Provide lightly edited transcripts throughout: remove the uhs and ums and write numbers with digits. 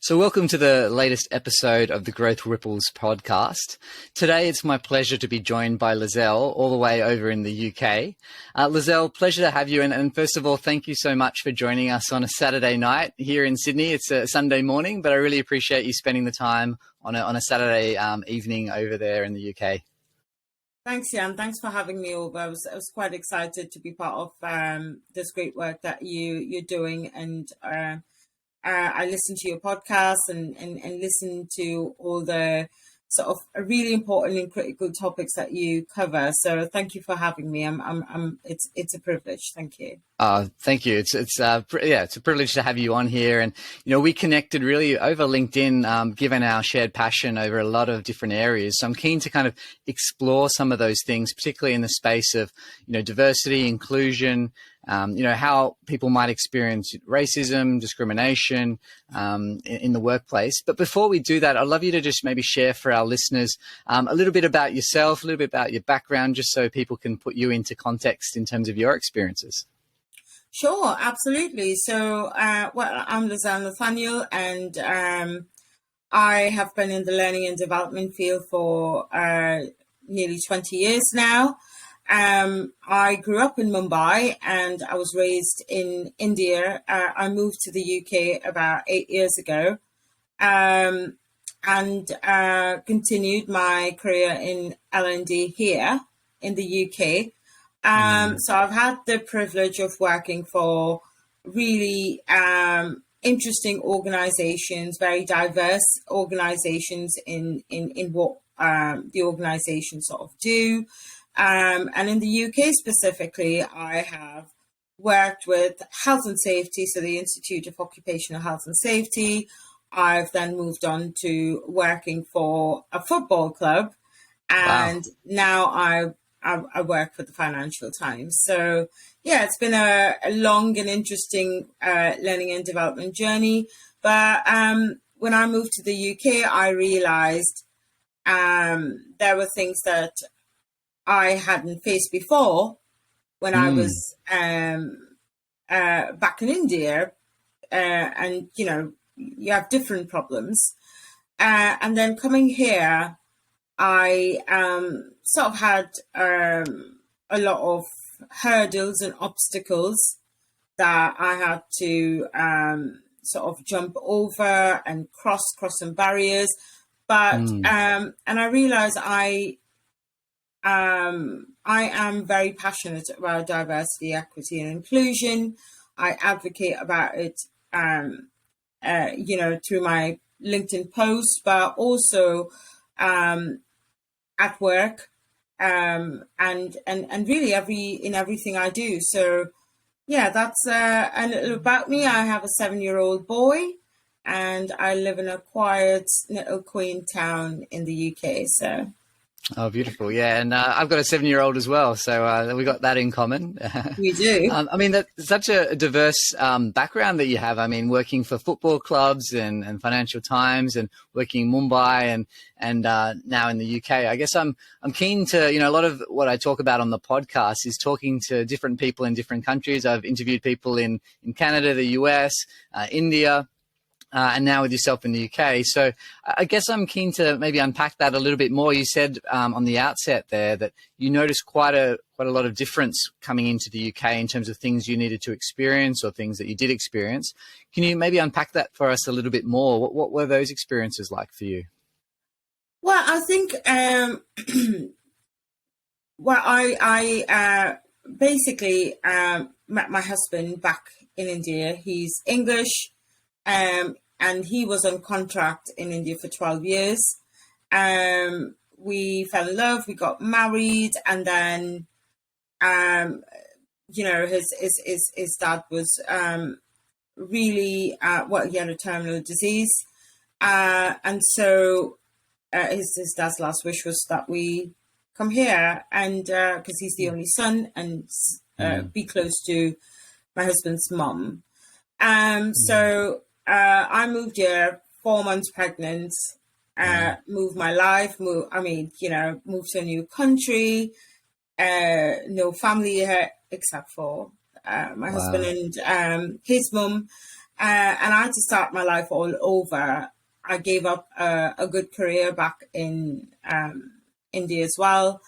So welcome to the latest episode of the Growth Ripples podcast. Today it's my pleasure to be joined by Liszel all the way over in the UK. Liszel, pleasure to have you. And first of all, thank you so much for joining us on a Saturday night here in Sydney. It's a Sunday morning, but I really appreciate you spending the time on a Saturday evening over there in the UK. Thanks, Jan. Thanks for having me over. I was quite excited to be part of this great work that you're doing, and I listen to your podcast and listen to all the sort of really important and critical topics that you cover. So thank you for having me. It's a privilege. Thank you. Thank you. It's a privilege to have you on here. And, we connected really over LinkedIn, given our shared passion over a lot of different areas. So I'm keen to kind of explore some of those things, particularly in the space of, diversity, inclusion, how people might experience racism, discrimination in the workplace. But before we do that, I'd love you to just maybe share for our listeners a little bit about yourself, a little bit about your background, just so people can put you into context in terms of your experiences. Sure, absolutely. So, I'm Liszel Nathaniel, and I have been in the learning and development field for nearly 20 years now. I grew up in Mumbai and I was raised in India. I moved to the UK about 8 years ago, and continued my career in L&D here in the UK. So I've had the privilege of working for really interesting organizations, very diverse organizations in what the organizations sort of do. And in the UK specifically, I have worked with health and safety, so the Institute of Occupational Health and Safety. I've then moved on to working for a football club, and now I work for the Financial Times. So yeah, it's been a long and interesting learning and development journey. But when I moved to the UK, I realized there were things that I hadn't faced before when I was back in India, and you have different problems, and then coming here, I sort of had a lot of hurdles and obstacles that I had to sort of jump over and cross some barriers, but and I realized I am very passionate about diversity, equity, and inclusion. I advocate about it, through my LinkedIn posts, but also at work, and really in everything I do. So yeah, that's a little about me. I have a 7-year-old boy, and I live in a quiet little quaint town in the UK. So. Oh, beautiful. Yeah. And I've got a 7-year-old as well. So we got that in common. We do. That's such a diverse background that you have. I mean, working for football clubs and Financial Times, and working in Mumbai and now in the UK. I guess I'm keen to, a lot of what I talk about on the podcast is talking to different people in different countries. I've interviewed people in Canada, the US, India, and now with yourself in the UK. So I guess I'm keen to maybe unpack that a little bit more. You said on the outset there that you noticed quite a lot of difference coming into the UK in terms of things you needed to experience or things that you did experience. Can you maybe unpack that for us a little bit more? What were those experiences like for you? Well, I think, I basically met my husband back in India. He's English, and he was on contract in India for 12 years. We fell in love, we got married, and then, his dad was really, he had a terminal disease. And so his dad's last wish was that we come here, and because he's the only son, and be close to my husband's mum. So I moved here 4 months pregnant, moved my life, moved to a new country, no family here except for my husband and his mum. and I had to start my life all over. I gave up a good career back in India as well.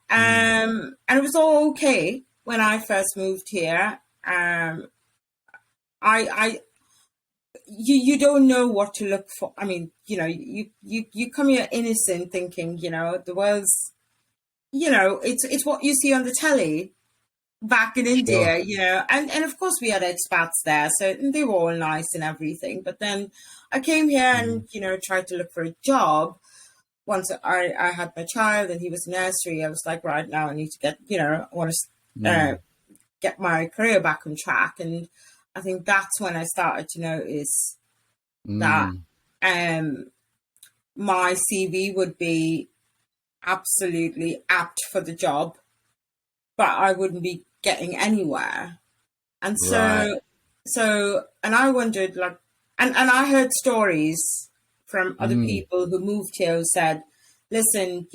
And it was all okay when I first moved here. I you don't know what to look for. I mean, you come here innocent, thinking, the world's, it's what you see on the telly back in Sure. India, and of course we had expats there, so they were all nice and everything. But then I came here and, tried to look for a job. Once I had my child and he was in nursery, I was like, right, now I need to get, I want to get my career back on track. And I think that's when I started to notice that my CV would be absolutely apt for the job, but I wouldn't be getting anywhere. And Right. and I wondered, like, and I heard stories from other people who moved here who said, listen,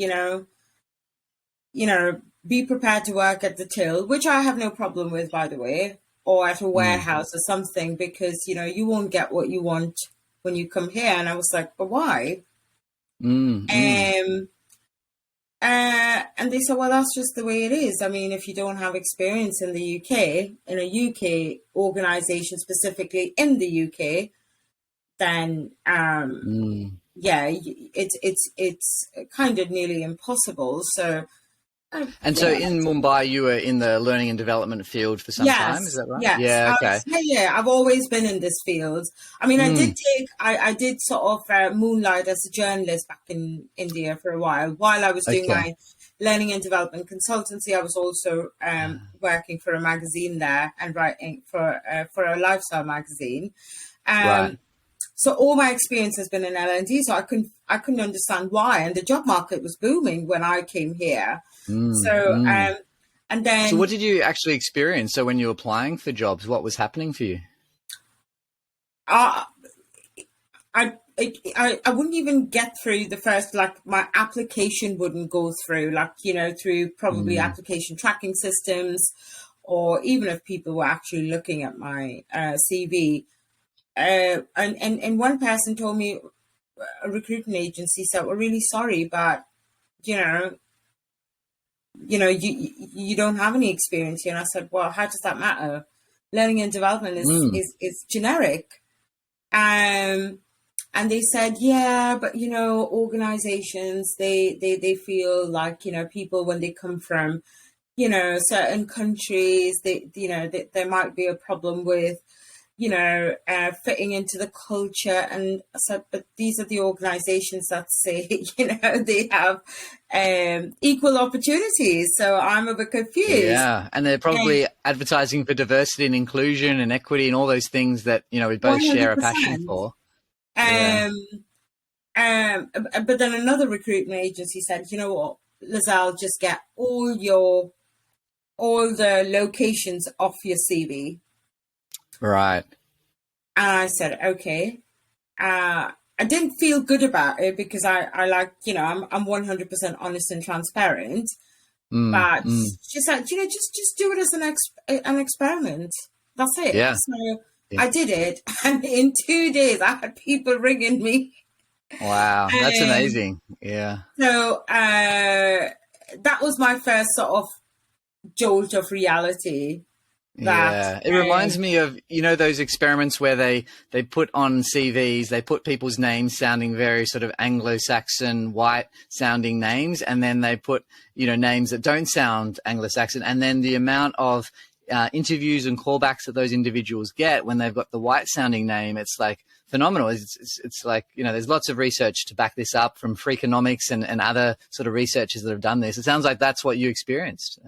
be prepared to work at the till, which I have no problem with, by the way, or at a warehouse or something, because, you won't get what you want when you come here. And I was like, but why? And they said, well, that's just the way it is. I mean, if you don't have experience in the UK, in a UK organization, specifically in the UK, then yeah, it's kind of nearly impossible. So And so in Mumbai, you were in the learning and development field for some time, is that right? yes. Yeah, okay. I've always been in this field. I mean, I did sort of moonlight as a journalist back in India for a while. While I was doing my learning and development consultancy, I was also working for a magazine there and writing for a lifestyle magazine. Right. So all my experience has been in L&D, so I couldn't understand why. And the job market was booming when I came here. And then, so what did you actually experience? So when you were applying for jobs, what was happening for you? I wouldn't even get through the first, like, my application wouldn't go through, like, through probably application tracking systems, or even if people were actually looking at my CV. And one person told me, a recruiting agency said, we're really sorry, but, you don't have any experience here. And I said, well, how does that matter? Learning and development is generic. And they said, yeah, but, organizations, they feel like, people, when they come from, certain countries, there might be a problem with, fitting into the culture. And I said, but these are the organizations that say, they have equal opportunities. So I'm a bit confused. Yeah, and they're probably advertising for diversity and inclusion and equity and all those things that, we both share a passion for. But then another recruitment agency said, you know what, Liszel, just get all the locations off your CV. Right. And I said, okay. I didn't feel good about it because I like, I'm 100% honest and transparent. But she said, just do it as an experiment. That's it. Yeah. So I did it. And in 2 days, I had people ringing me. Wow. That's amazing. Yeah. So that was my first sort of jolt of reality. It reminds me of, those experiments where they put on CVs, they put people's names sounding very sort of Anglo-Saxon, white sounding names, and then they put, names that don't sound Anglo-Saxon, and then the amount of interviews and callbacks that those individuals get when they've got the white sounding name, it's like phenomenal. It's like, there's lots of research to back this up from Freakonomics and other sort of researchers that have done this. It sounds like that's what you experienced.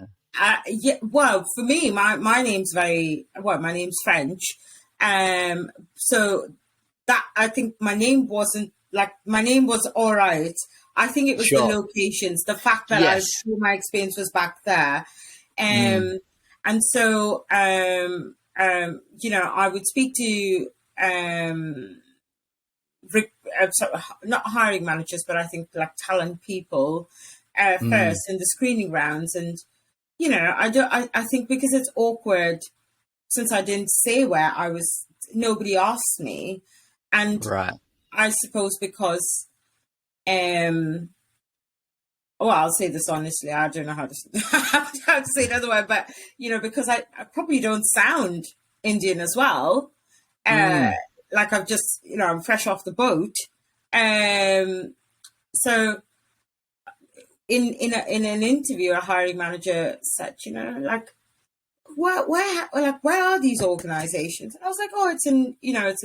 Yeah, well, for me, my name's my name's French. So that, I think my name was all right. I think it was the locations, the fact that my experience was back there. And so, I would speak to, not hiring managers, but I think like talent people, first in the screening rounds. And, I think because it's awkward, since I didn't say where I was nobody asked me. And Right. I suppose because, well, I'll say this honestly, I don't know how to, how to say it otherwise, but, because I probably don't sound Indian as well. Mm. Like I've just, I'm fresh off the boat. So in an interview, a hiring manager said, like, where are these organizations? And I was like, oh, it's in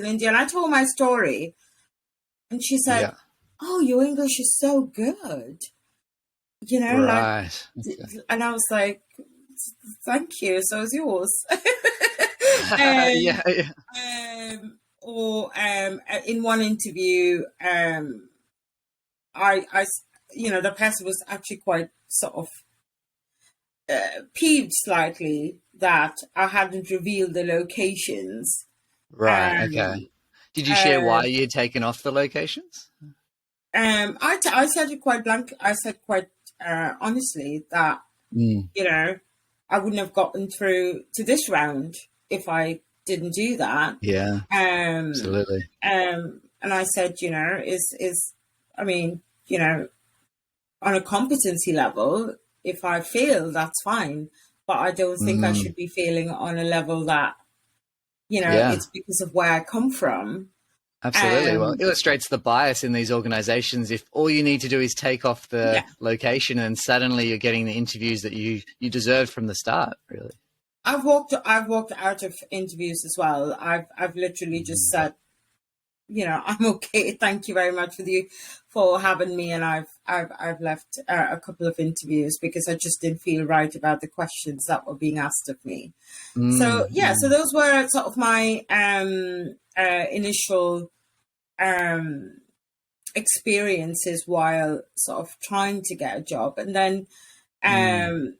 India. And I told my story, and she said, Yeah. oh, your English is so good, like, Right. Okay. and I was like, thank you. So is yours. Yeah. Yeah. Or in one interview, I, the person was actually quite sort of peeved slightly that I hadn't revealed the locations. Right. Um, Okay. Did you share uh, why you'd taken off the locations? I said it quite blank. I said quite honestly that, Mm. I wouldn't have gotten through to this round if I didn't do that. Yeah. Um, Absolutely. and I said, I mean, on a competency level, if I fail, that's fine. But I don't think I Mm. should be failing on a level that, Yeah. it's because of where I come from. Absolutely. Well, it Um, illustrates the bias in these organizations. If all you need to do is take off the yeah, location, and suddenly you're getting the interviews that you deserved from the start, really. I've walked out of interviews as well. I've literally just Mm. said, I'm okay. Thank you very much for having me. And I've left a couple of interviews because I just didn't feel right about the questions that were being asked of me. So Mm. yeah, so Mm. those were sort of my initial experiences while sort of trying to get a job. And then, Mm.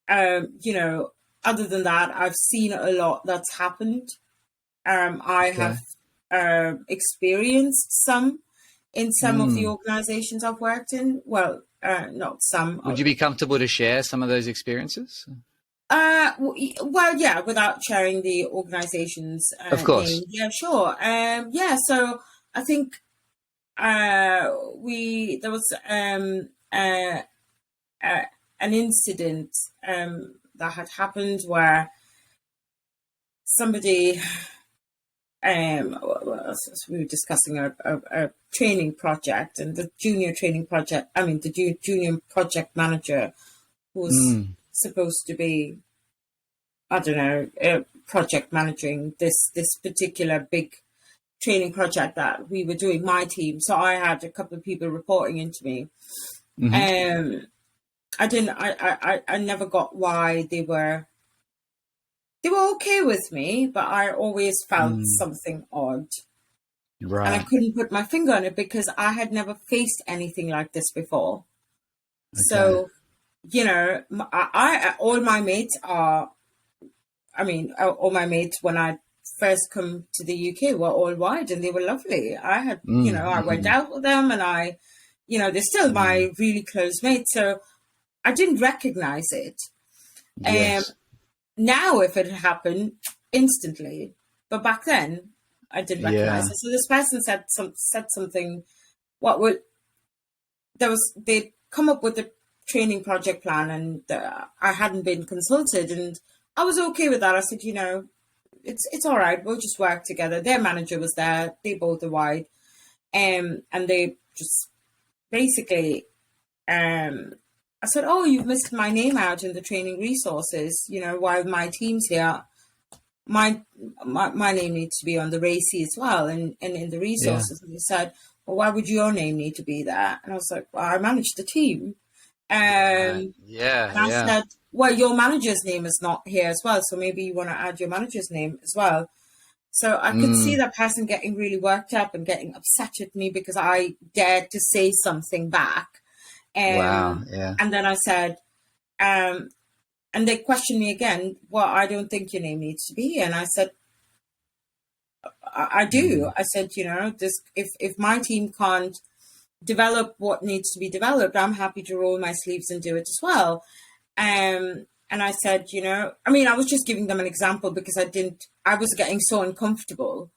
um, you know, other than that, I've seen a lot that's happened. I have Okay. experienced some in some of the Mm. organizations I've worked in. Well, not some. Would you be comfortable to share some of those experiences? Well, yeah, without sharing the organization's Of name. course. Yeah, sure. Yeah, so I think there was an incident that had happened where somebody we were discussing a training project, and the junior training project, I mean, the junior project manager was Mm. supposed to be, I don't know, project managing this particular big training project that we were doing, my team. So I had a couple of people reporting into me. Hmm. I never got why they were okay with me, but I always felt Mm. something odd. And I Right. couldn't put my finger on it because I had never faced anything like this before. Okay. So, all my mates are, I mean, all my mates when I first come to the UK were all white and they were lovely. I had, Mm. I went Mm. out with them and they're still Mm. my really close mates. So I didn't recognize it. Um, Yes. Now, if it had happened, instantly, but back then I didn't recognize Yeah. it. So this person said something. What would they'd come up with a training project plan, and I hadn't been consulted, and I was okay with that. I said, it's all right. We'll just work together. Their manager was there. They both are white, and they just basically. I said, "Oh, you've missed my name out in the training resources. While my team's here, my name needs to be on the RACI as well, and in the Yeah. resources." And he said, "Well, why would your name need to be there?" And I was like, "Well, I manage the team." Right. Yeah. And I Yeah. said, "Well, your manager's name is not here as well, so maybe you want to add your manager's name as well." So I could see Mm. that person getting really worked up and getting upset at me because I dared to say something back. Wow. Um, Yeah. and then I said, um, and they questioned me again, "Well, I don't think your name needs to be here." And I said, I do. Mm. I said, this, if my team can't develop what needs to be developed, I'm happy to roll my sleeves and do it as well. And I said, I mean, I was just giving them an example because I was getting so uncomfortable,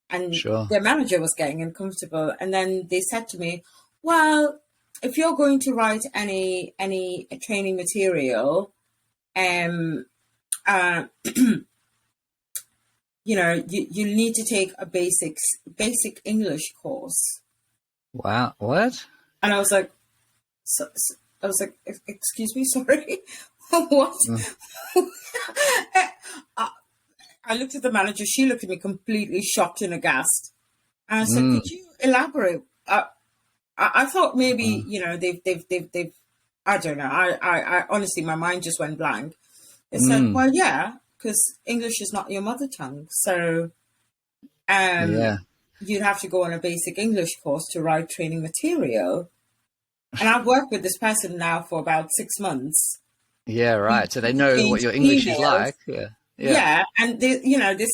and Sure. their manager was getting uncomfortable. And then they said to me, well, if you're going to write any training material, uh, you need to take a basic English course. Wow. What? And I was like, excuse me, sorry, what? I looked at the manager. She looked at me completely shocked and aghast. And I said, could you elaborate? I thought maybe, they've, I don't know. I honestly, my mind just went blank. It said, well, yeah, because English is not your mother tongue. So you'd have to go on a basic English course to write training material. And I've worked with this person now for about 6 months. Yeah, right. So they know what your English is like. Yeah. Yeah. And they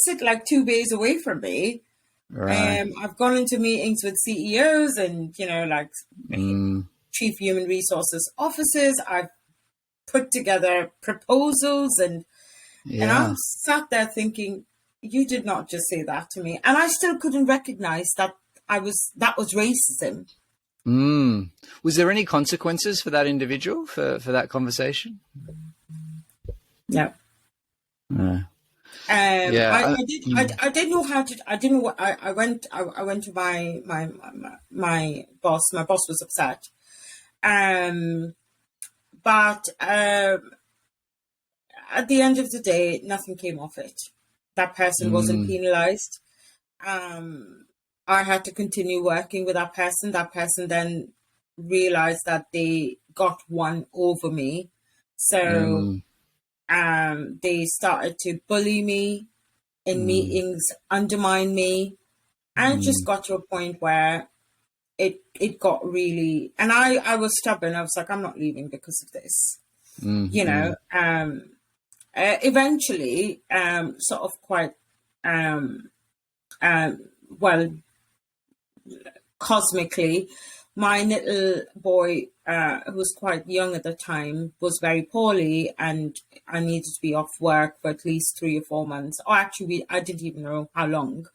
sit like 2 bays away from me. Right. I've gone into meetings with CEOs and, chief human resources officers. I've put together proposals and I'm sat there thinking, you did not just say that to me. And I still couldn't recognize that that was racism. Was there any consequences for that individual for that conversation? No. I didn't know how to. I didn't. I went to my boss. My boss was upset. But at the end of the day, nothing came of it. That person wasn't penalized. I had to continue working with that person. That person then realized that they got one over me. So they started to bully me in meetings, undermine me. And it just got to a point where it got really, and I was stubborn. I was like, I'm not leaving because of this. Eventually, sort of quite, well, cosmically, my little boy, who was quite young at the time, was very poorly, and I needed to be off work for at least 3 or 4 months. Or actually, I didn't even know how long.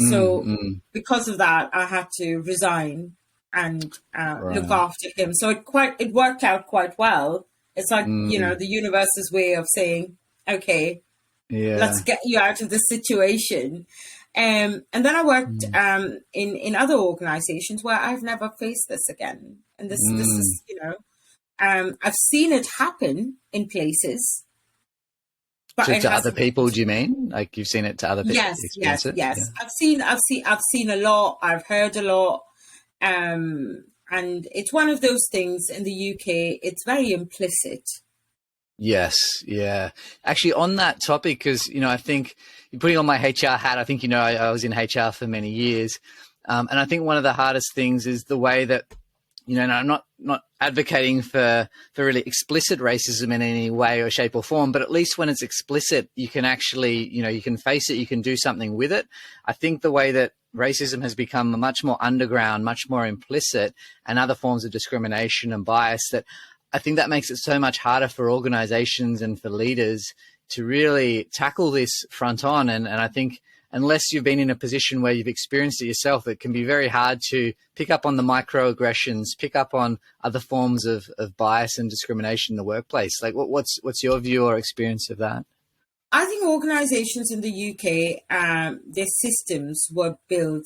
So because of that, I had to resign and look after him. So it worked out quite well. It's like, the universe's way of saying, okay, let's get you out of this situation. And then I worked in other organizations where I've never faced this again. And this is, I've seen it happen in places. But to other people, do you mean? Like you've seen it to other people? Yes. Yeah. I've seen a lot. I've heard a lot. And it's one of those things in the UK, it's very implicit. Yes. Yeah. Actually, on that topic, because, I think putting on my HR hat, I think, I was in HR for many years. And I think one of the hardest things is the way that, and I'm not advocating for really explicit racism in any way or shape or form, but at least when it's explicit, you can actually, you can face it, you can do something with it. I think the way that racism has become much more underground, much more implicit, and other forms of discrimination and bias, that I think that makes it so much harder for organizations and for leaders to really tackle this front on. And I think unless you've been in a position where you've experienced it yourself, it can be very hard to pick up on the microaggressions, pick up on other forms of bias and discrimination in the workplace. Like what's your view or experience of that? I think organizations in the UK, their systems were built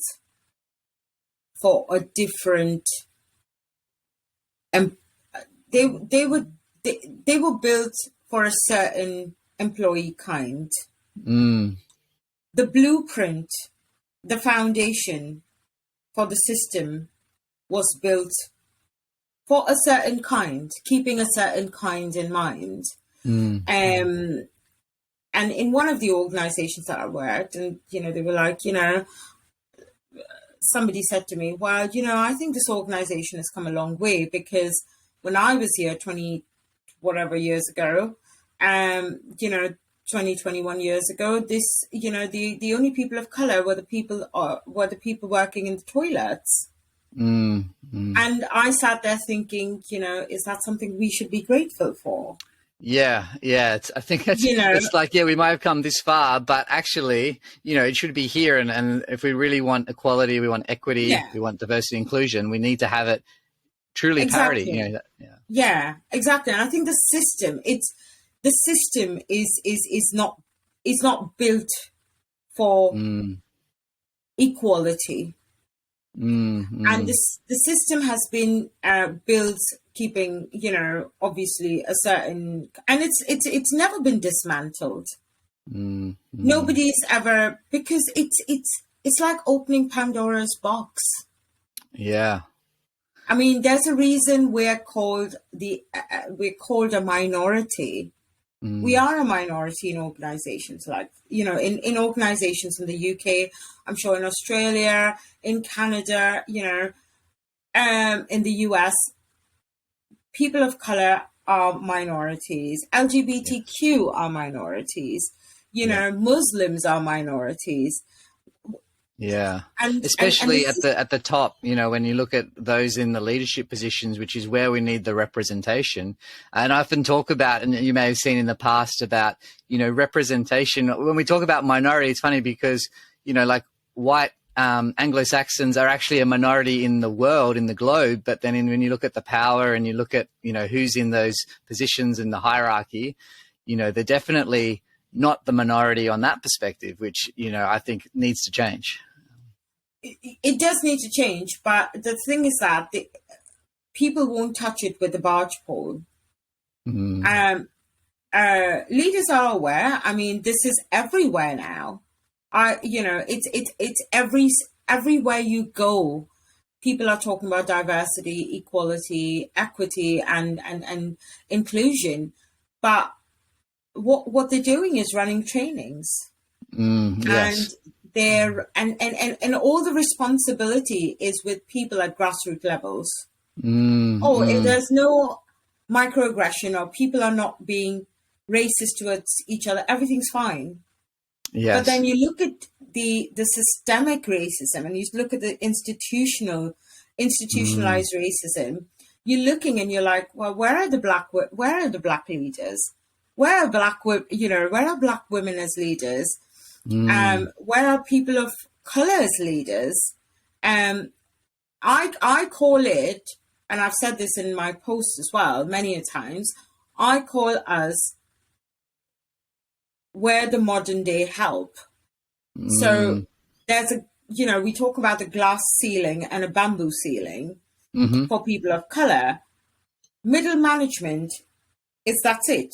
for a different, they were built for a certain employee kind. The blueprint, the foundation for the system was built for a certain kind, keeping a certain kind in mind. And in one of the organizations that I worked, and, they were like, somebody said to me, well, I think this organization has come a long way, because when I was here 20 whatever years ago, 20, 21 years ago, this, the only people of color were the people working in the toilets. And I sat there thinking, is that something we should be grateful for? Yeah. I think You know, it's like, yeah, we might have come this far, but actually, it should be here. And if we really want equality, we want equity, yeah, we want diversity, inclusion, we need to have it truly parity. exactly. Yeah. Yeah, exactly. And I think the system is not built for Mm, equality. And mm, the system has been built keeping, obviously a certain, and it's never been dismantled. mm, mm. Nobody's ever, because it's like opening Pandora's box. Yeah. I mean, there's a reason we're called a minority. We Mm, are a minority in organizations, like, in organizations in the UK, I'm sure in Australia, in Canada, in the US, people of color are minorities, yes. LGBTQ are minorities, Yeah. Muslims are minorities. Yeah, And especially this at is, the top, when you look at those in the leadership positions, which is where we need the representation. And I often talk about, and you may have seen in the past about, representation. When we talk about minority, it's funny because, like white Anglo-Saxons are actually a minority in the world, in the globe. But then when you look at the power and you look at, who's in those positions in the hierarchy, they're definitely not the minority on that perspective, which, I think needs to change. it does need to change, but the thing is that people won't touch it with the barge pole. Mm, Um, Leaders are aware. I mean, this is everywhere now. It's everywhere you go. People are talking about diversity, equality, equity, and inclusion. But what they're doing is running trainings, and yes. and all the responsibility is with people at grassroots levels. Mm, Oh, if mm, there's no microaggression or people are not being racist towards each other, everything's fine. But yes. then you look at the systemic racism, and you look at the Mm, institutionalized racism. You're looking and you're like, well, where are the black leaders? Where are where are black women as leaders? mm, Where are people of color as leaders? Um, I call it, and I've said this in my posts as well many a times. I call us where the modern day help. So mm, there's we talk about the glass ceiling and a bamboo ceiling mm-hmm, for people of color. Middle management that's it.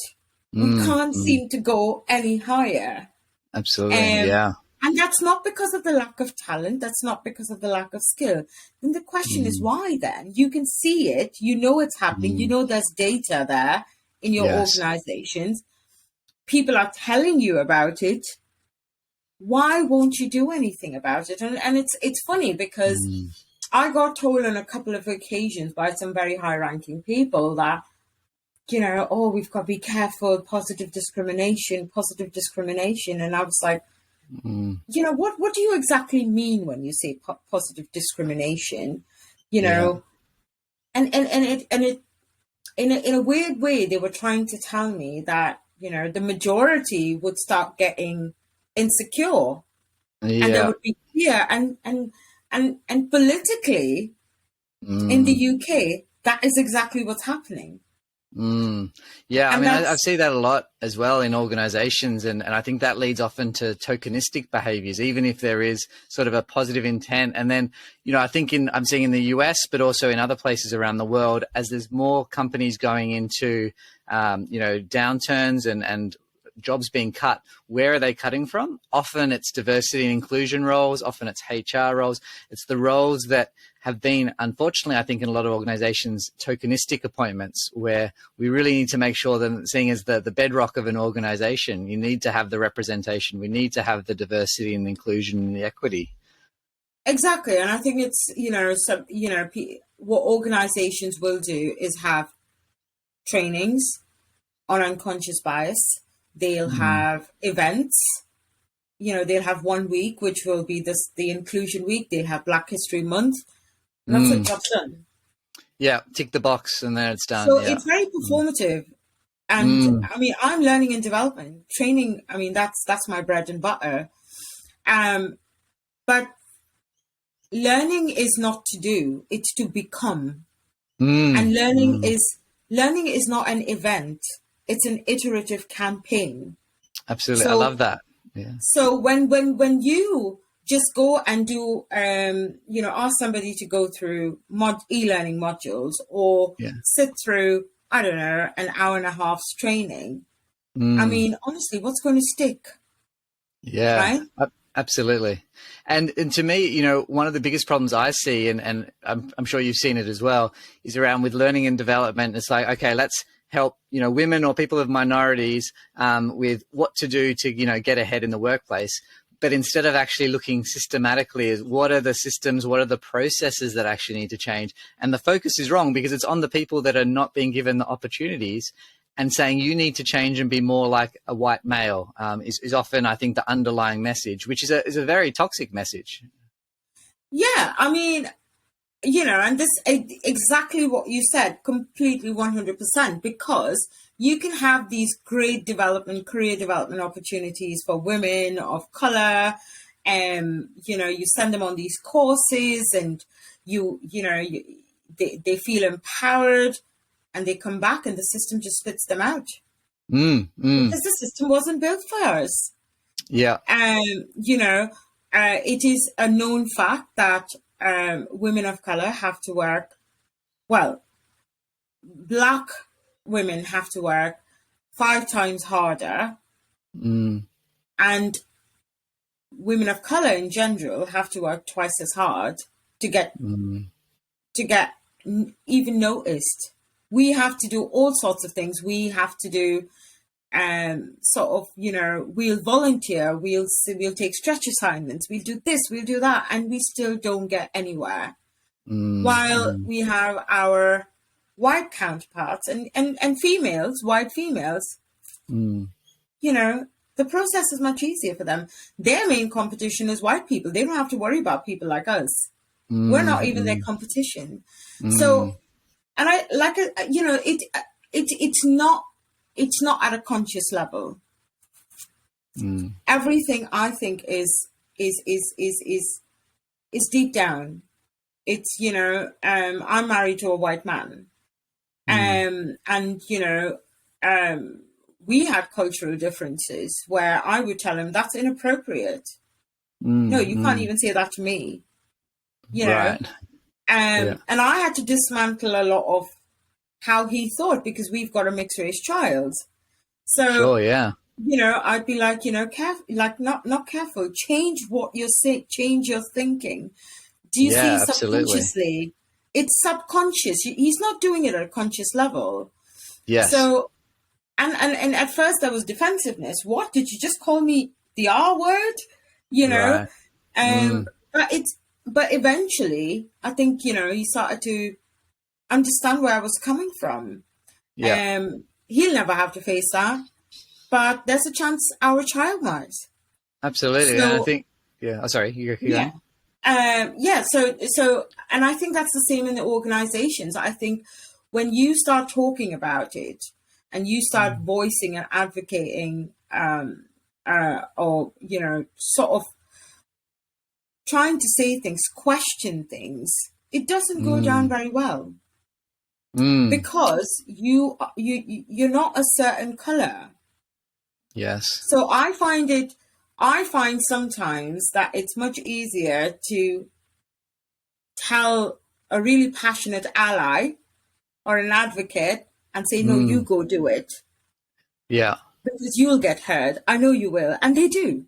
We mm, can't mm, seem to go any higher. absolutely. Um, Yeah. and that's not because of the lack of talent. That's not because of the lack of skill. Then the question is Mm, why then? You can see it. You know it's happening. You mm, know there's data there in your yes. organizations. People are telling you about it. Why won't you do anything about it? And it's funny because Mm, I got told on a couple of occasions by some very high ranking people that, oh, we've got to be careful, positive discrimination. And I was like, mm, what do you exactly mean when you say positive discrimination? You yeah. know, and it in a weird way, they were trying to tell me that, the majority would start getting insecure and there Yeah. would be fear and politically in the Mm. UK, that is exactly what's happening. Mm. Yeah, I And mean, I that's see that a lot as well in organizations, and I think that leads often to tokenistic behaviors, even if there is sort of a positive intent. And then, I think I'm seeing in the US, but also in other places around the world, as there's more companies going into, downturns and jobs being cut, where are they cutting from? Often it's diversity and inclusion roles, often it's HR roles. It's the roles that have been, unfortunately, I think in a lot of organizations, tokenistic appointments where we really need to make sure that, seeing as the bedrock of an organization, you need to have the representation. We need to have the diversity and inclusion and the equity. exactly. And I think it's, what organizations will do is have trainings on unconscious bias. They'll Mm. have events. They'll have 1 week, which will be the inclusion week. They'll have Black History Month. And that's it, Mm. job's done. Yeah, tick the box and then it's done. So Yeah. it's very Mm. performative. And I mean, I'm learning and development, training. I mean, that's my bread and butter. But learning is not to do; it's to become. And learning is not an event; it's an iterative campaign. Absolutely, I So, love that. Yeah. so when you just go and do, ask somebody to go through e-learning modules or Yeah. sit through, I don't know, an hour and a half's training. I mean, honestly, what's going to stick, Yeah, right? absolutely. And to me, one of the biggest problems I see, and I'm sure you've seen it as well, is around with learning and development. It's like, okay, let's help, women or people of minorities with what to do to, get ahead in the workplace. But instead of actually looking systematically at what are the systems, what are the processes that actually need to change, and the focus is wrong because it's on the people that are not being given the opportunities, and saying you need to change and be more like a white male is often, I think, the underlying message, which is a very toxic message. Yeah, I mean, and this exactly what you said, completely 100%, because you can have these great career development opportunities for women of color, and you send them on these courses, and they feel empowered, and they come back, and the system just spits them out because the system wasn't built for us. Yeah. It is a known fact that women of color have to work, well, Black women have to work 5 times harder, and women of color in general have to work twice as hard to get even noticed. We have to do all sorts of things. We have to do we'll volunteer, we'll take stretch assignments, we'll do this, we'll do that, and we still don't get anywhere. While we have our white counterparts and females, white females, the process is much easier for them. Their main competition is white people. They don't have to worry about people like us. We're not even their competition. So, and I like, it's not at a conscious level. Everything I think is deep down. It's, I'm married to a white man. We had cultural differences where I would tell him that's inappropriate. No, you can't even say that to me. Right. And I had to dismantle a lot of how he thought, because we've got a mixed race child. So, sure, yeah. I'd be like, not careful. Change what you're saying. Change your thinking. Do you see subconsciously? It's subconscious. He's not doing it at a conscious level. Yes. So, and at first there was defensiveness. What, did you just call me the R word? Right. But eventually, I think, he started to understand where I was coming from. Yeah. He'll never have to face that, but there's a chance our child might. Absolutely. So, and I think, yeah. Oh, sorry. You go. yeah. So, and I think that's the same in the organizations. I think when you start talking about it and you start voicing and advocating, or, sort of trying to say things, question things, it doesn't go down very well. Because you're not a certain color. Yes. So I find sometimes that it's much easier to tell a really passionate ally or an advocate and say, no, you go do it. Yeah. Because you'll get heard. I know you will. And they do.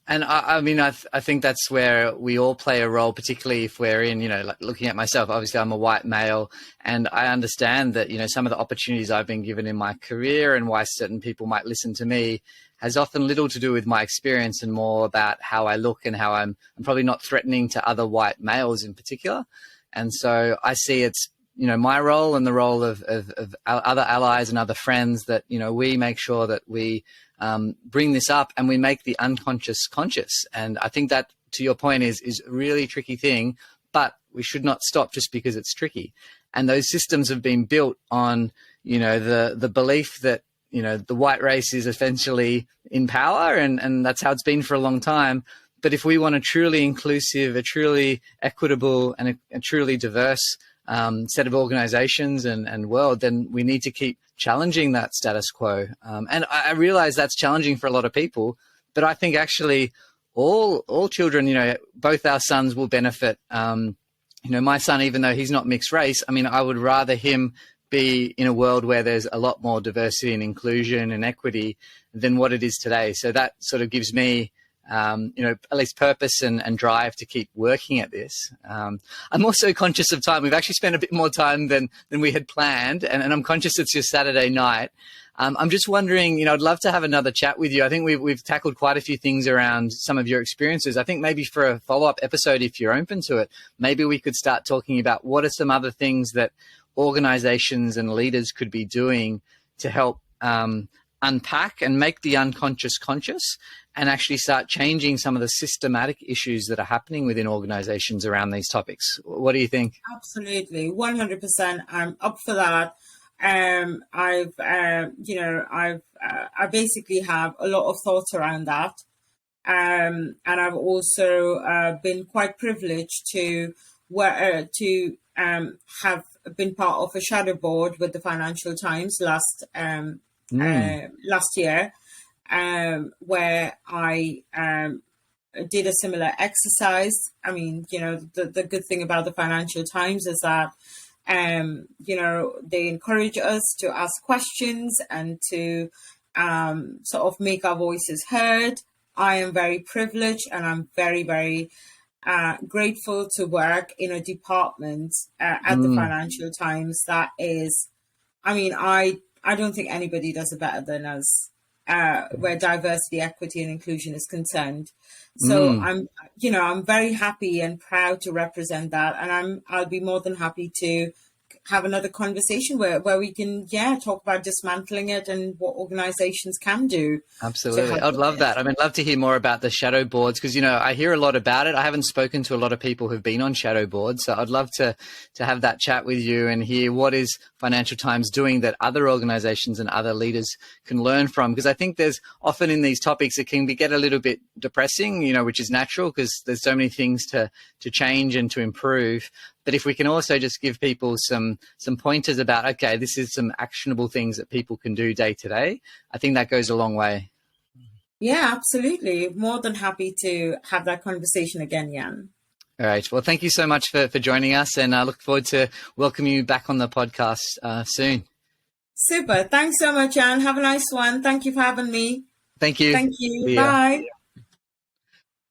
And I mean, I think that's where we all play a role, particularly if we're in, like looking at myself. Obviously, I'm a white male, and I understand that, some of the opportunities I've been given in my career and why certain people might listen to me has often little to do with my experience and more about how I look and how I'm probably not threatening to other white males in particular. And so I see it's, my role and the role of other allies and other friends that, we make sure that we bring this up and we make the unconscious conscious. And I think that, to your point, is a really tricky thing. But we should not stop just because it's tricky. And those systems have been built on, the belief that, the white race is essentially in power, and that's how it's been for a long time. But if we want a truly inclusive, a truly equitable, and a truly diverse set of organizations and world, then we need to keep challenging that status quo. And I realize that's challenging for a lot of people, but I think actually all children, both our sons will benefit. My son, even though he's not mixed race, I would rather him be in a world where there's a lot more diversity and inclusion and equity than what it is today. So that sort of gives me, at least purpose and drive to keep working at this. I'm also conscious of time. We've actually spent a bit more time than we had planned, and I'm conscious it's your Saturday night. I'm just wondering, I'd love to have another chat with you. I think we've tackled quite a few things around some of your experiences. I think maybe for a follow-up episode, if you're open to it, maybe we could start talking about what are some other things that organizations and leaders could be doing to help unpack and make the unconscious conscious, and actually start changing some of the systematic issues that are happening within organizations around these topics. What do you think? Absolutely, 100%. I'm up for that. I basically have a lot of thoughts around that. And I've also been quite privileged to have been part of a shadow board with the Financial Times last year, where I did a similar exercise. The good thing about the Financial Times is that they encourage us to ask questions and to sort of make our voices heard. I am very privileged, and I'm very, very grateful to work in a department at the Financial Times that is, I don't think anybody does it better than us, where diversity, equity, and inclusion is concerned. So I'm very happy and proud to represent that, and I'll be more than happy to have another conversation where we can talk about dismantling it and what organizations can do. Absolutely. I'd love that. I'd love to hear more about the shadow boards, because I hear a lot about it. I haven't spoken to a lot of people who've been on shadow boards, so I'd love to have that chat with you and hear what is Financial Times doing that other organizations and other leaders can learn from, because I think there's often in these topics it can get a little bit depressing, which is natural because there's so many things to change and to improve. But if we can also just give people some pointers about, okay, this is some actionable things that people can do day to day, I think that goes a long way. Yeah, absolutely. More than happy to have that conversation again, Jan. All right. Well, thank you so much for joining us, and I look forward to welcoming you back on the podcast soon. Super. Thanks so much, Jan. Have a nice one. Thank you for having me. Thank you. Thank you. Bye.